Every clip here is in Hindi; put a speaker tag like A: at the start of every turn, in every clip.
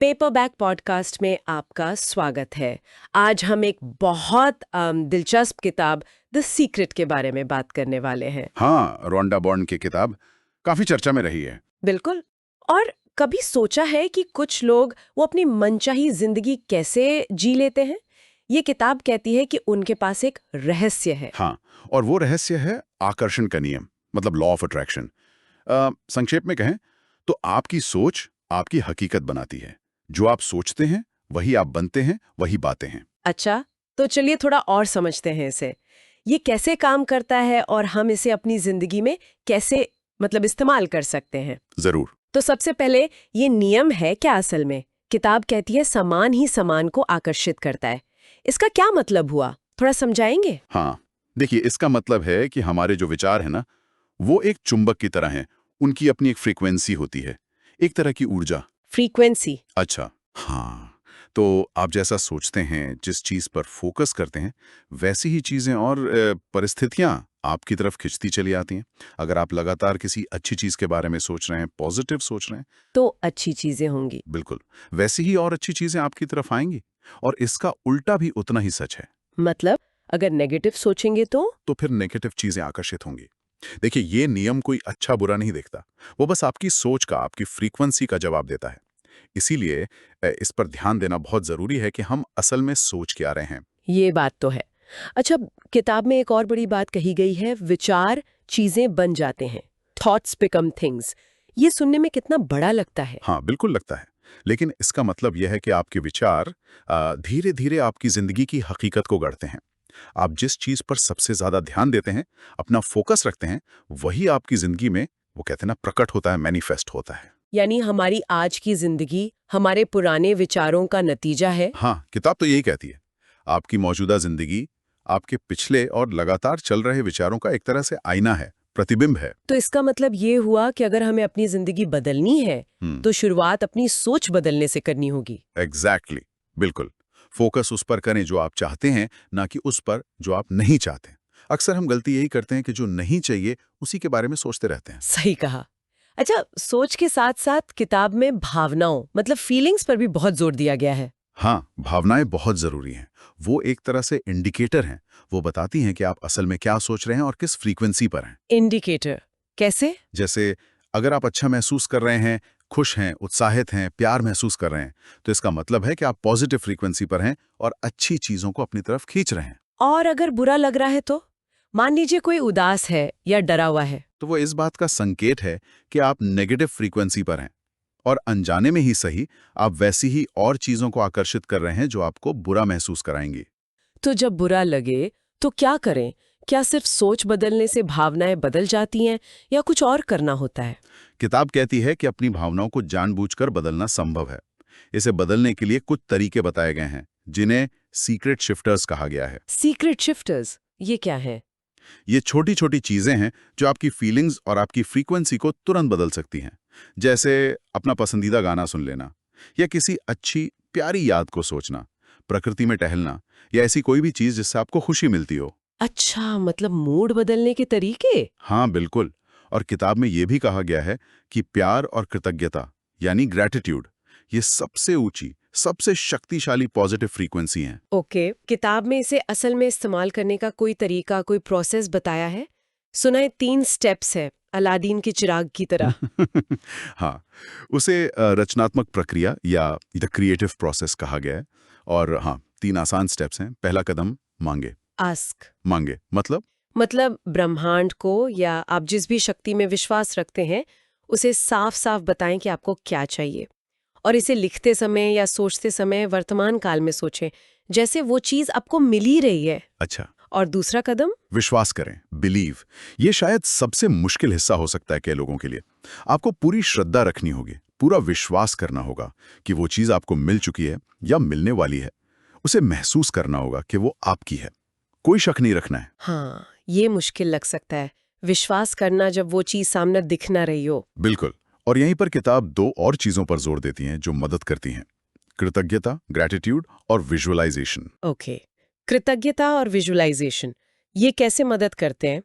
A: पेपरबैक पॉडकास्ट में आपका स्वागत है। आज हम एक बहुत दिलचस्प किताब द सीक्रेट के बारे में बात करने वाले हैं।
B: हाँ, रोंडा बॉर्न की किताब काफी चर्चा में रही है।
A: बिल्कुल। और कभी सोचा है कि कुछ लोग वो अपनी मनचाही जिंदगी कैसे जी लेते हैं? ये किताब कहती है कि उनके पास एक रहस्य है।
B: हाँ, और वो रहस्य है आकर्षण का नियम, मतलब लॉ ऑफ अट्रैक्शन। संक्षेप में कहें तो आपकी सोच आपकी हकीकत बनाती है। जो आप सोचते हैं वही आप बनते हैं, वही बातें हैं।
A: अच्छा, तो चलिए थोड़ा और समझते हैं इसे। ये कैसे काम करता है और हम इसे अपनी जिंदगी में कैसे इस्तेमाल कर सकते हैं?
B: जरूर।
A: तो सबसे पहले ये नियम है क्या असल में? किताब कहती है समान ही समान को आकर्षित करता है। इसका क्या मतलब हुआ? थोड़ा समझाएंगे?
B: हाँ, देखिए, इसका मतलब है कि हमारे जो विचार है ना, वो एक चुंबक की तरह हैं। उनकी अपनी एक फ्रीक्वेंसी होती है, एक तरह की ऊर्जा।
A: फ्रीक्वेंसी।
B: अच्छा, हाँ। तो आप जैसा सोचते हैं, जिस चीज़ पर फोकस करते हैं, वैसी ही चीज़ें और परिस्थितियाँ आपकी तरफ खिंचती चली आती हैं। अगर आप लगातार किसी अच्छी चीज़ के बारे में सोच रहे हैं, पॉजिटिव सोच रहे हैं,
A: तो अच्छी चीजें होंगी।
B: बिल्कुल, वैसी ही और अच्छी चीज़ें आपकी तरफ आएंगी। और इसका उल्टा भी उतना ही सच है।
A: मतलब अगर नेगेटिव सोचेंगे तो
B: फिर नेगेटिव चीज़ें आकर्षित होंगी। देखिए, ये नियम कोई अच्छा बुरा नहीं देखता। वो बस आपकी सोच का, आपकी फ्रीक्वेंसी का जवाब देता है। इसीलिए इस पर ध्यान देना बहुत ज़रूरी है कि हम असल में सोच क्या रहे हैं।
A: ये बात तो है। अच्छा, किताब में एक और बड़ी बात कही गई है, विचार चीजें बन जाते हैं। Thoughts become things. ये सुनने में कितना बड़ा लगता है।
B: हाँ, बिल्कुल लगता है। लेकिन इसका मतलब यह है कि आपके विचार धीरे-धीरे आपकी ज़िंदगी की हकीकत को गढ़ते हैं। आप जिस चीज़ पर सबसे ज़्यादा ध्यान देते हैं, अपना फोकस रखते हैं, वही आपकी ज़िंदगी में, वो कहते हैं ना, प्रकट होता है, मैनिफेस्ट होता है।
A: यानी हमारी आज की जिंदगी हमारे पुराने विचारों का नतीजा है।
B: हाँ, किताब तो यही कहती है। आपकी मौजूदा ज़िंदगी आपके पिछले और लगातार चल रहे विचारों का एक तरह से आईना है, प्रतिबिंब है।
A: तो इसका मतलब ये हुआ कि अगर हमें अपनी जिंदगी बदलनी है तो शुरुआत अपनी सोच बदलने से करनी होगी।
B: एग्जैक्टली, बिल्कुल। फोकस उस पर करें जो आप चाहते हैं, ना कि उस पर जो आप नहीं चाहते। अक्सर हम गलती यही करते हैं कि जो नहीं चाहिए उसी के बारे में सोचते रहते हैं।
A: सही कहा। अच्छा, सोच के साथ साथ किताब में भावनाओं फीलिंग्स पर भी बहुत जोर दिया गया है।
B: हाँ, भावनाएं बहुत जरूरी हैं। वो एक तरह से इंडिकेटर हैं। वो बताती हैं कि आप असल में क्या सोच रहे हैं और किस फ्रीक्वेंसी पर हैं।
A: इंडिकेटर कैसे?
B: जैसे अगर आप अच्छा महसूस कर रहे हैं, खुश हैं, उत्साहित हैं, प्यार महसूस कर रहे हैं, तो इसका मतलब है कि आप पॉजिटिव फ्रीक्वेंसी पर हैं और अच्छी चीजों को अपनी तरफ खींच रहे हैं।
A: और अगर बुरा लग रहा है तो? मान लीजिए कोई उदास है या डरा हुआ है।
B: तो वो इस बात का संकेत है कि आप नेगेटिव फ्रीक्वेंसी पर हैं। और अनजाने में ही सही, आप वैसी ही और चीजों को आकर्षित कर रहे हैं जो आपको बुरा महसूस कराएंगी।
A: तो जब बुरा लगे तो क्या करें? क्या सिर्फ सोच बदलने से भावनाएं बदल जाती हैं या कुछ और करना होता है?
B: किताब कहती है कि अपनी भावनाओं को जानबूझकर बदलना संभव है। इसे बदलने के लिए कुछ तरीके बताए गए हैं, जिन्हें सीक्रेट शिफ्टर्स कहा गया है।
A: सीक्रेट शिफ्टर्स ये क्या है?
B: ये छोटी छोटी चीजें हैं जो आपकी फीलिंग्स और आपकी फ्रीक्वेंसी को तुरंत बदल सकती हैं। जैसे अपना पसंदीदा गाना सुन लेना, या किसी अच्छी प्यारी याद को सोचना, प्रकृति में टहलना, या ऐसी कोई भी चीज जिससे आपको खुशी मिलती हो।
A: अच्छा, मतलब मूड बदलने के तरीके।
B: हाँ, बिल्कुल। और किताब में यह भी कहा गया है कि प्यार और कृतज्ञता, यानी ग्रैटिट्यूड, ये सबसे ऊंची, सबसे शक्तिशाली पॉजिटिव फ्रीक्वेंसी हैं।
A: ओके, किताब में इसे असल में इस्तेमाल करने का कोई तरीका, कोई प्रोसेस बताया है? सुना है 3 स्टेप्स है, अलादीन के चिराग की तरह।
B: हाँ, उसे रचनात्मक प्रक्रिया या द क्रिएटिव प्रोसेस कहा गया है। और हाँ, 3 आसान स्टेप्स हैं। पहला कदम, मांगे।
A: आस्क
B: मांगे
A: मतलब ब्रह्मांड को या आप जिस भी शक्ति में विश्वास रखते हैं, उसे साफ-साफ बताएं कि आपको क्या चाहिए। और इसे लिखते समय या सोचते समय वर्तमान काल में सोचें, जैसे वो चीज़ आपको मिल ही रही है।
B: अच्छा,
A: और दूसरा कदम?
B: विश्वास करें, बिलीव। ये शायद सबसे मुश्किल हिस्सा हो सकता है कई लोगों के लिए। आपको पूरी श्रद्धा रखनी होगी, पूरा विश्वास करना होगा कि वो चीज आपको मिल चुकी है या मिलने वाली है। उसे महसूस करना होगा कि वो आपकी है। कोई शक नहीं रखना है।
A: हाँ, ये मुश्किल लग सकता है। विश्वास करना जब वो चीज़ सामने दिख ना रही हो।
B: बिल्कुल। और यहीं पर किताब 2 और चीजों पर जोर देती हैं जो मदद करती हैं: कृतज्ञता, ग्रैटिट्यूड, और विजुअलाइजेशन।
A: ओके, कृतज्ञता और विजुअलाइजेशन, ये कैसे मदद करते हैं?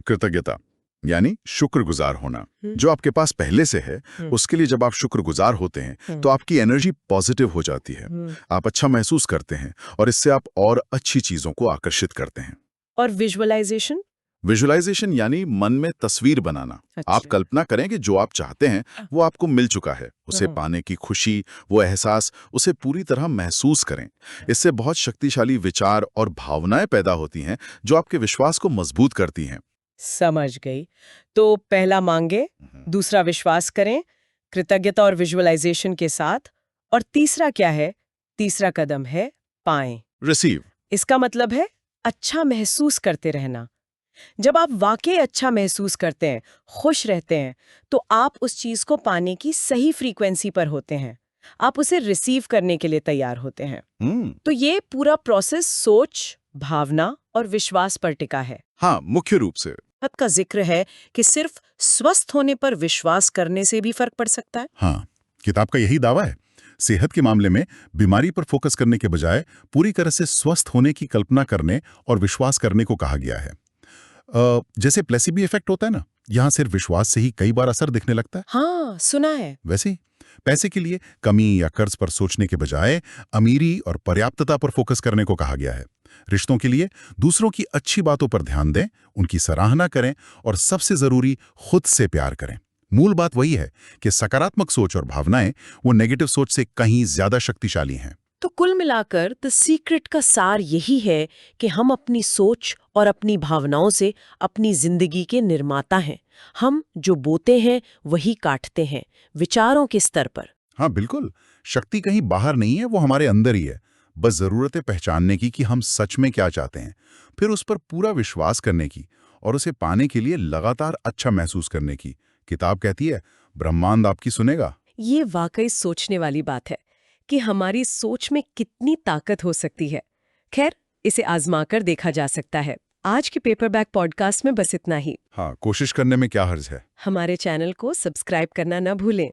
B: कृतज्ञता, यानी शुक्रगुजार होना। जो आपके पास पहले से है उसके लिए जब आप शुक्रगुजार होते हैं तो आपकी एनर्जी पॉजिटिव हो जाती है, आप अच्छा महसूस करते हैं और इससे आप और अच्छी चीजों को आकर्षित करते हैं।
A: और विजुअलाइजेशन?
B: विजुअलाइजेशन यानी मन में तस्वीर बनाना।
A: अच्छा।
B: आप कल्पना करें कि जो आप चाहते हैं वो आपको मिल चुका है, उसे पाने की खुशी, वो एहसास, उसे पूरी तरह महसूस करें। इससे बहुत शक्तिशाली विचार और भावनाएं पैदा होती हैं जो आपके विश्वास को मजबूत करती हैं।
A: समझ गई। तो पहला मांगे, दूसरा विश्वास करें, कृतज्ञता और विजुअलाइजेशन के साथ, और तीसरा क्या है? तीसरा कदम है पाएं।
B: रिसीव।
A: इसका मतलब है अच्छा महसूस करते रहना। जब आप वाकई अच्छा महसूस करते हैं, खुश रहते हैं, तो आप उस चीज को पाने की सही फ्रीक्वेंसी पर होते हैं, आप उसे रिसीव करने के लिए तैयार होते हैं। तो ये पूरा प्रोसेस सोच, भावना और विश्वास पर टिका है।
B: हाँ, मुख्य रूप से।
A: सेहत का जिक्र है कि सिर्फ स्वस्थ होने पर विश्वास करने से भी फर्क पड़ सकता है।
C: हाँ, किताब का यही दावा है। सेहत के मामले में बीमारी पर फोकस करने के बजाय पूरी तरह से स्वस्थ होने की कल्पना करने और विश्वास करने को कहा गया है। जैसे प्लेसिबो इफेक्ट होता है ना, यहाँ सिर्फ विश्वास से ही कई बार असर दिखने लगता है।
A: हाँ, सुना है।
C: वैसे ही पैसे के लिए कमी या कर्ज पर सोचने के बजाय अमीरी और पर्याप्तता पर फोकस करने को कहा गया है। रिश्तों के लिए दूसरों की अच्छी बातों पर ध्यान दें, उनकी सराहना करें और सबसे जरूरी खुद से प्यार करें। मूल बात वही है कि सकारात्मक सोच और भावनाएं वो नेगेटिव सोच से कहीं ज्यादा शक्तिशाली हैं।
A: तो कुल मिलाकर द सीक्रेट का सार यही है कि हम अपनी सोच और अपनी भावनाओं से अपनी जिंदगी के निर्माता हैं। हम जो बोते हैं वही काटते हैं, विचारों के स्तर पर।
C: हाँ बिल्कुल, शक्ति कहीं बाहर नहीं है, वो हमारे अंदर ही है। बस जरूरत है पहचानने की कि हम सच में क्या चाहते हैं, फिर उस पर पूरा विश्वास करने की और उसे पाने के लिए लगातार अच्छा महसूस करने की। किताब कहती है, ब्रह्मांड आपकी सुनेगा।
A: ये वाकई सोचने वाली बात है कि हमारी सोच में कितनी ताकत हो सकती है। खैर, इसे आजमाकर देखा जा सकता है। आज के पेपरबैक पॉडकास्ट में बस इतना ही।
C: हाँ, कोशिश करने में क्या हर्ज है।
A: हमारे चैनल को सब्सक्राइब करना न भूलें।